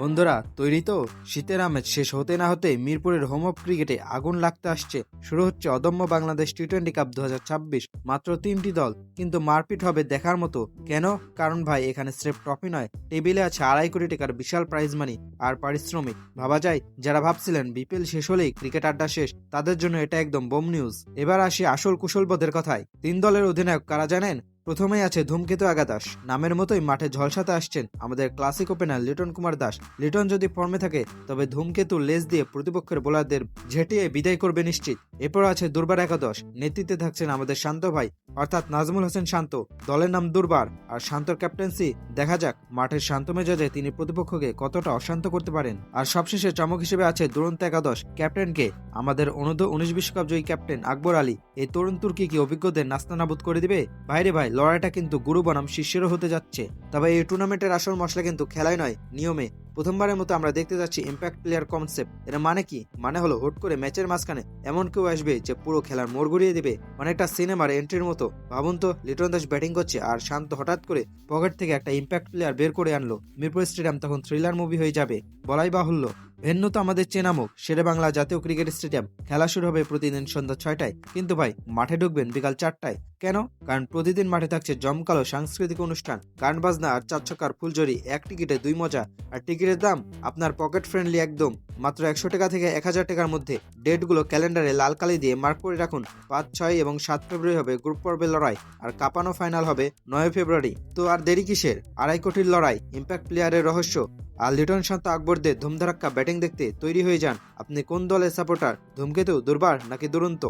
বন্ধুরা তৈরি তো? শীতের আমেজ শেষ হতে না হতে মিরপুরের হোম অফ ক্রিকেটে আগুন লাগতে আসছে। শুরু হচ্ছে অদম্য বাংলাদেশ টি-20 কাপ 2026। মাত্র 3টি দল, কিন্তু মারপিট হবে দেখার মতো। কেন? কারণ ভাই, এখানে স্রেফ ট্রফি নয়, টেবিলে আছে 2.5 কোটি টাকার বিশাল প্রাইজ মানি আর পারিশ্রমিক। ভাবা যায়, যারা ভাবছিলেন বিপিএল শেষ হলেই ক্রিকেট আড্ডা শেষ, তাদের জন্য এটা একদম বোম নিউজ। এবার আসি আসল কুশলবোধের কথায়। 3 দলের অধিনায়ক কারা জানেন? প্রথমেই আছে ধূমকেতু আগাদাস। নামের মতোই মাঠে ঝলসাতে আসছেন আমাদের ক্লাসিক ওপেনার লিটন কুমার দাস। লিটন যদি ফর্মে থাকে, তবে ধূমকেতুর লেজ দিয়ে প্রতিপক্ষের বোলারদের ঝেঁটিয়ে বিদায় করবে নিশ্চিত। এরপর আছে দুর্বার একাদশ। নেতৃত্বে থাকছেন আমাদের শান্ত ভাই, অর্থাৎ নাজমুল হোসেন শান্ত। দলের নাম দুর্বার, আর শান্তর ক্যাপ্টেন্সি। দেখা যাক মাঠের শান্ত মেজাজে তিনি প্রতিপক্ষকে কতটা অশান্ত করতে পারেন। আর সবশেষে চমক হিসেবে আছে দুরন্ত একাদশ। ক্যাপ্টেনকে আমাদের অনূর্ধ্ব-19 বিশ্বকাপ জয়ী ক্যাপ্টেন আকবর আলী। এই তরুণ তুর্কি কি অভিজ্ঞদের নাস্তানাবুদ করে দিবে? ভাইরে ভাই, লড়াইটা কিন্তু গুরু বনাম শিষ্যেরও হতে যাচ্ছে। তবে এই টুর্নামেন্টের আসল মশলা কিন্তু খেলায় নয়, নিয়মে। প্রথমবারের মতো আমরা দেখতে যাচ্ছি ইম্প্যাক্ট প্লেয়ার কনসেপ্ট। এর মানে কি? মানে হলো হুট করে ম্যাচের মাঝখানে এমন কেউ আসবে যে পুরো খেলার মোড় ঘুরিয়ে দিবে। অনেকটা সিনেমার এন্ট্রির মতো। ভাবুন তো, লিটন দাস ব্যাটিং করছে আর শান্ত হঠাৎ করে পকেট থেকে একটা ইম্প্যাক্ট প্লেয়ার বের করে আনলো। মিরপুর স্টেডিয়াম তখন থ্রিলার মুভি হয়ে যাবে, বলাই বাহুল্য। ভেন্যু তো আমাদের চেনা মুখ, শেরে বাংলা জাতীয় ক্রিকেট স্টেডিয়াম। খেলা শুরু হবে প্রতিদিন সন্ধ্যা 6টায়, কিন্তু ভাই মাঠে ঢুকবেন বিকাল 4টায়। কেন? কারণ প্রতিদিন মাঠে থাকছে জমকালো সাংস্কৃতিক অনুষ্ঠান, গান বাজনা আর 4 ছক্কার ফুলঝুরি। এক টিকিটে 2 মজা। আর টিকিটের দাম আপনার পকেট ফ্রেন্ডলি একদম, মাত্র 100 টাকা থেকে 1000 টাকার মধ্যে। ডেটগুলো ক্যালেন্ডারে লাল কালি দিয়ে মার্ক করে রাখুন। 5, 6 এবং 7 ফেব্রুয়ারি হবে গ্রুপ পর্বের লড়াই, আর কাপানো ফাইনাল হবে 9 ফেব্রুয়ারি। তো আর দেরি কিসের? 2.5 কোটির লড়াই, ইম্প্যাক্ট প্লেয়ারের রহস্য আর লিটন শান্ত আকবরদের ধুমধারাক্কা ব্যাটিং দেখতে তৈরি হয়ে যান। আপনি কোন দলের সাপোর্টার? ধূমকেতু, দুর্বার নাকি দুরন্ত?